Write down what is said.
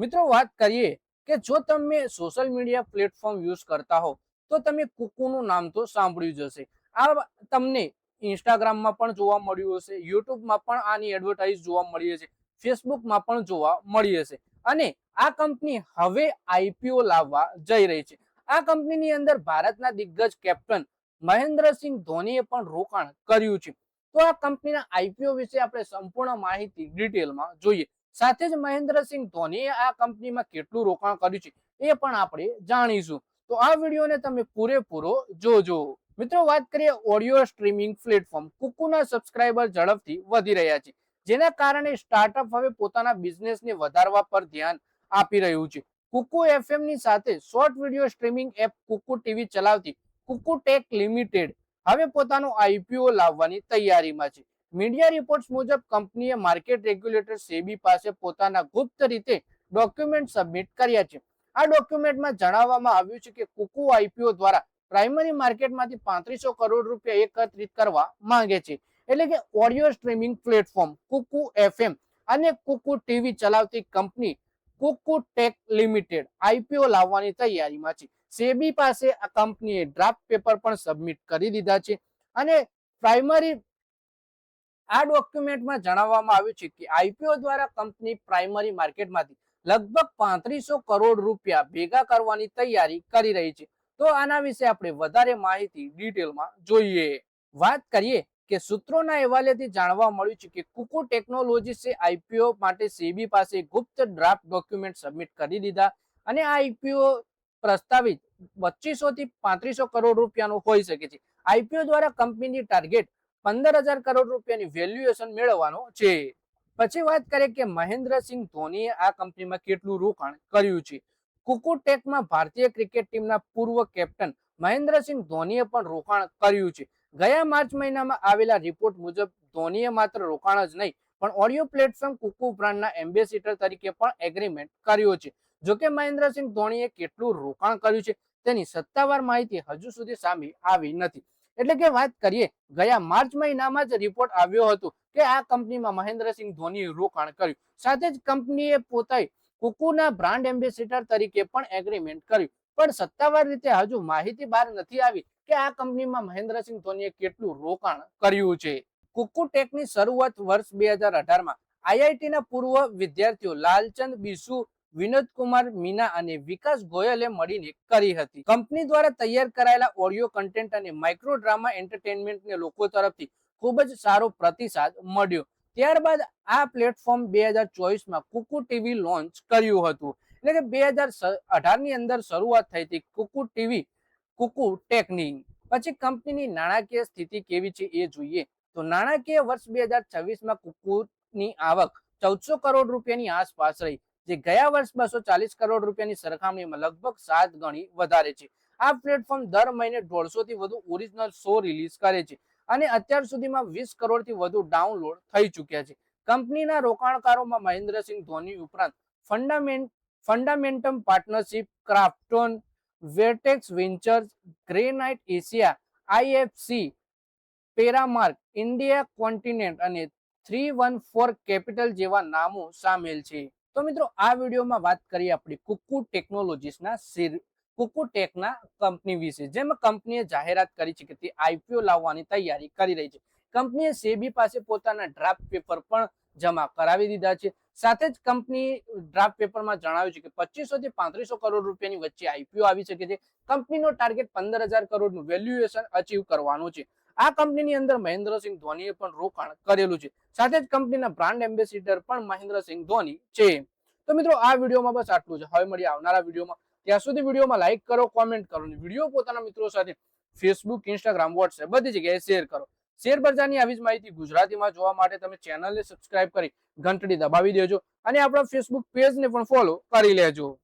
મિત્રો વાત કરીએ કે જો તમે સોશિયલ મીડિયા પ્લેટફોર્મ યુઝ કરતા હો તો તમે કુકુનું નામ તો સાંભળ્યું જ હશે. આ તમને ઇન્સ્ટાગ્રામમાં પણ જોવા મળ્યું હશે, યુટ્યુબમાં પણ આની એડવર્ટાઇઝ જોવા મળી હશે, ફેસબુકમાં પણ જોવા મળી હશે. અને આ કંપની હવે આઈપીઓ લાવવા જઈ રહી છે. આ કંપનીની અંદર ભારતના દિગ્ગજ કેપ્ટન મહેન્દ્રસિંહ ધોનીએ પણ રોકાણ કર્યું છે. તો આ કંપનીના આઈપીઓ વિશે આપણે સંપૂર્ણ માહિતી ડિટેલમાં જોઈએ. સાથે જ મહેન્દ્રસિંહ ધોનીએ આ કંપનીમાં કેટલું રોકાણ કર્યું છે એ પણ આપણે જાણીશું. તો આ વિડીયોને તમે પૂરેપૂરો જોજો. મિત્રો વાત કરીએ ઓડિયો સ્ટ્રીમિંગ પ્લેટફોર્મ કુકુના સબસ્ક્રાઇબર ઝડપથી વધી રહ્યા છે, જેના કારણે સ્ટાર્ટઅપ હવે પોતાના બિઝનેસને વધારવા પર ધ્યાન આપી રહ્યું છે. કુકુ એફએમ ની સાથે short video streaming app Kuku TV ચલાવતી કુકુ ટેક લિમિટેડ હવે પોતાનો આઈપીઓ લાવવાની તૈયારીમાં છે. મીડિયા રિપોર્ટ્સ મુજબ કંપનીએ માર્કેટ રેગ્યુલેટર સેબી પાસે પોતાના ગુપ્ત રીતે ડોક્યુમેન્ટ સબમિટ કર્યા છે. આ ડોક્યુમેન્ટમાં જણાવવામાં આવ્યું છે કે કુકુ આઈપીઓ દ્વારા પ્રાઇમરી માર્કેટમાંથી 3500 કરોડ રૂપિયા એકત્રિત કરવા માંગે છે. એટલે કે ઓડિયો સ્ટ્રીમિંગ પ્લેટફોર્મ કુકુ એફએમ અને કુકુ ટીવી ચલાવતી કંપની કુકુ ટેક લિમિટેડ આઈપીઓ લાવવાની તૈયારીમાં છે. સેબી પાસે આ કંપનીએ ડ્રાફ્ટ પેપર પણ સબમિટ કરી દીધા છે અને પ્રાઇમરી આ ડોક્યુમેન્ટમાં જણાવવામાં આવ્યું છે કે આઈપીઓ દ્વારા કંપની પ્રાઇમરી માર્કેટમાંથી લગભગ 3500 કરોડ રૂપિયા ભેગા કરવાની તૈયારી કરી રહી છે. તો આના વિશે આપણે વધારે માહિતી ડિટેલમાં જોઈએ. વાત કરીએ કે સૂત્રોના હવાલેથી જાણવા મળ્યું છે કે કુકુ ટેકનોલોજીસે આઈપીઓ માટે સેબી પાસે ગુપ્ત ડ્રાફ્ટ ડોક્યુમેન્ટ સબમિટ કરી દીધા અને આ આઈપીઓ પ્રસ્તાવિત 2500 થી 3500 કરોડ રૂપિયાનો હોઈ શકે છે. આઈપીઓ દ્વારા કંપનીની ટાર્ગેટ 15,000 કરોડ રૂપિયાની વેલ્યુએશન મેળવવાનો છે. પછી વાત કરીએ કે મહેન્દ્રસિંહ ધોનીએ આ કંપનીમાં કેટલું રોકાણ કર્યું છે. કુકુ ટેકમાં ભારતીય ક્રિકેટ ટીમના પૂર્વ કેપ્ટન મહેન્દ્રસિંહ ધોનીએ પણ રોકાણ કર્યું છે. ગયા માર્ચ મહિનામાં આવેલા રિપોર્ટ મુજબ ધોનીએ માત્ર રોકાણ જ નહીં પણ ઓડિયો પ્લેટફોર્મ કુકુ બ્રાન્ડના એમ્બેસિડર તરીકે પણ એગ્રીમેન્ટ કર્યો છે. જોકે મહેન્દ્રસિંહ ધોનીએ કેટલું રોકાણ કર્યું છે તેની સત્તાવાર માહિતી હજુ સુધી સામે આવી નથી. એટલે કે વાત કરીએ ગયા માર્ચ મહિનામાં જ રિપોર્ટ આવ્યો હતો કે આ કંપનીમાં મહેન્દ્રસિંહ ધોનીએ રોકાણ કર્યું. સાથે જ કંપનીએ પોતે કુકુના બ્રાન્ડ એમ્બેસિડર તરીકે પણ એગ્રીમેન્ટ કર્યું. પણ સત્તાવાર રીતે હજુ માહિતી બહાર નથી આવી કે આ કંપનીમાં મહેન્દ્રસિંહ ધોનીએ કેટલું રોકાણ કર્યું છે. કુકુ ટેકની શરૂઆત વર્ષ 2018માં આઈઆઈટીના પૂર્વ વિદ્યાર્થીઓ લાલચંદ બિસુ, વિનોદ કુમાર મીના અને વિકાસ ગોયલે મળીને કરી હતી. કંપની દ્વારા તૈયાર કરાયેલા ઓડિયો કન્ટેન્ટ અને માઇક્રો ડ્રામા એન્ટરટેનમેન્ટને લોકો તરફથી ખૂબ જ સારો પ્રતિસાદ મળ્યો. ત્યારબાદ આ પ્લેટફોર્મ 2024માં કુકુ ટીવી લોન્ચ કર્યું હતું. એટલે કે 2018 ની અંદર શરૂઆત થઈ હતી કુકુ ટીવી કુકુ ટેકની. પછી કંપનીની નાણાકીય સ્થિતિ કેવી છે એ જોઈએ તો નાણાકીય વર્ષ 2026માં કુકુની આવક 1400 કરોડ રૂપિયાની આસપાસ રહી, જે ગયા વર્ષ 240 કરોડ રૂપિયાની સરખામણીમાં લગભગ 7 ગણી વધારે છે. આ પ્લેટફોર્મ દર મહિને 150 થી વધુ ઓરિજિનલ શો રિલીઝ કરે છે અને અત્યાર સુધીમાં 20 કરોડથી વધુ ડાઉનલોડ થઈ ચૂક્યા છે. કંપનીના રોકાણકારોમાં મહેન્દ્રસિંહ ધોની ઉપરાંત Fundamentum Partnership, Krafton, Vertex Ventures, Granite Asia, IFC, Paramark, India continent અને 314 કેપિટલ જેવા નામો સામેલ છે. તો મિત્રો આ વિડીયોમાં વાત કરીએ આપણે કુકુ ટેકનોલોજીસના કુકુ ટેકના કંપની વિશે, જેમાં કંપનીએ જાહેરાત કરી છે કે તે આઈપીઓ લાવવાની તૈયારી કરી રહી છે. કંપનીએ સેબી પાસે પોતાના ડ્રાફ્ટ પેપર પણ જમા કરાવી દીધા છે. સાથે જ કંપની ડ્રાફ્ટ પેપરમાં જણાવ્યું છે કે 2500 થી 3500 કરોડ રૂપિયાની વચ્ચે આઈપીઓ આવી શકે છે. કંપનીનો ટાર્ગેટ 15,000 કરોડનું વેલ્યુએશન અચીવ કરવાનું છે. આ કંપનીની અંદર મહેન્દ્રસિંહ ધોનીએ પણ રોકાણ કરેલું છે. સાથે જ કંપનીના બ્રાન્ડ એમ્બેસિડર પણ મહેન્દ્રસિંહ ધોની છે. તો મિત્રો આ વિડીયોમાં બસ આટલું છે. હવે મળીએ આવનારા વિડીયોમાં. ત્યાં સુધી વિડીયોમાં લાઈક કરો, કોમેન્ટ કરો અને વિડીયો પોતાના મિત્રો સાથે ફેસબુક, ઇન્સ્ટાગ્રામ, વોટ્સએપ બધી જગ્યાએ શેર કરો. શેર બજારની આવી જ માહિતી ગુજરાતીમાં જોવા માટે તમે ચેનલને સબસ્ક્રાઇબ કરી ઘંટડી દબાવી દેજો અને આપણા ફેસબુક પેજને પણ ફોલો કરી લેજો.